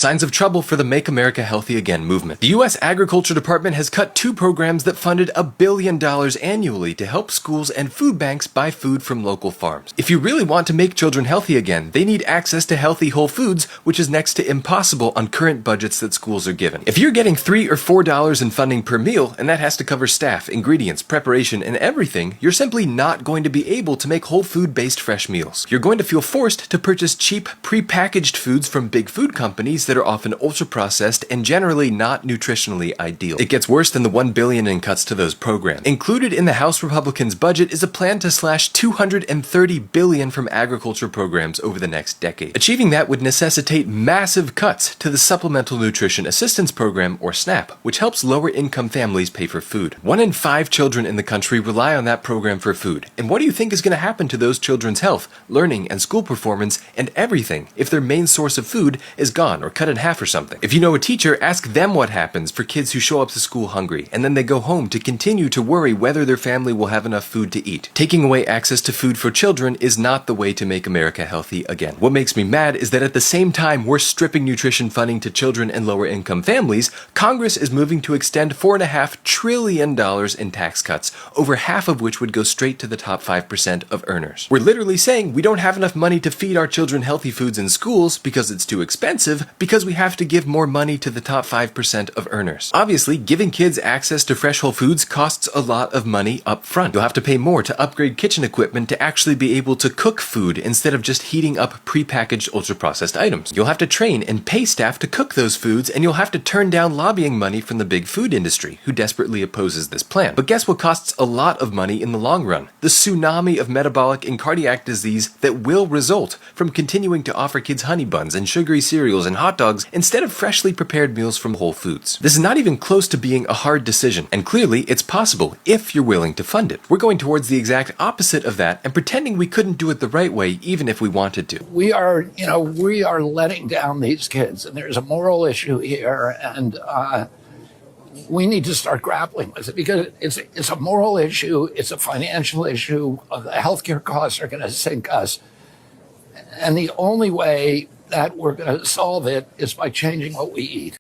Signs of trouble for the Make America Healthy Again movement. The U.S. Agriculture Department has cut two programs that funded $1 billion annually to help schools and food banks buy food from local farms. If you really want to make children healthy again, they need access to healthy whole foods, which is next to impossible on current budgets that schools are given. If you're getting $3 or $4 in funding per meal, and that has to cover staff, ingredients, preparation, and everything, you're simply not going to be able to make whole food-based fresh meals. You're going to feel forced to purchase cheap, pre-packaged foods from big food companies that are often ultra-processed and generally not nutritionally ideal. It gets worse than the $1 billion in cuts to those programs. Included in the House Republicans' budget is a plan to slash $230 billion from agriculture programs over the next decade. Achieving that would necessitate massive cuts to the Supplemental Nutrition Assistance Program, or SNAP, which helps lower-income families pay for food. 1 in 5 children in the country rely on that program for food. And what do you think is going to happen to those children's health, learning, and school performance, and everything if their main source of food is gone or cut in half or something? If you know a teacher, ask them what happens for kids who show up to school hungry, and then they go home to continue to worry whether their family will have enough food to eat. Taking away access to food for children is not the way to make America healthy again. What makes me mad is that at the same time we're stripping nutrition funding to children and lower income families, Congress is moving to extend $4.5 trillion in tax cuts, over half of which would go straight to the top 5% of earners. We're literally saying we don't have enough money to feed our children healthy foods in schools because it's too expensive, because we have to give more money to the top 5% of earners. Obviously, giving kids access to fresh whole foods costs a lot of money up front. You'll have to pay more to upgrade kitchen equipment to actually be able to cook food instead of just heating up pre-packaged ultra-processed items. You'll have to train and pay staff to cook those foods, and you'll have to turn down lobbying money from the big food industry, who desperately opposes this plan. But guess what costs a lot of money in the long run? The tsunami of metabolic and cardiac disease that will result from continuing to offer kids honey buns and sugary cereals and hot dogs instead of freshly prepared meals from Whole Foods. This is not even close to being a hard decision, and clearly it's possible if you're willing to fund it. We're going towards the exact opposite of that and pretending we couldn't do it the right way even if we wanted to. We are letting down these kids, and there's a moral issue here, and we need to start grappling with it because it's a moral issue, it's a financial issue. The healthcare costs are going to sink us, and the only way that we're going to solve it is by changing what we eat.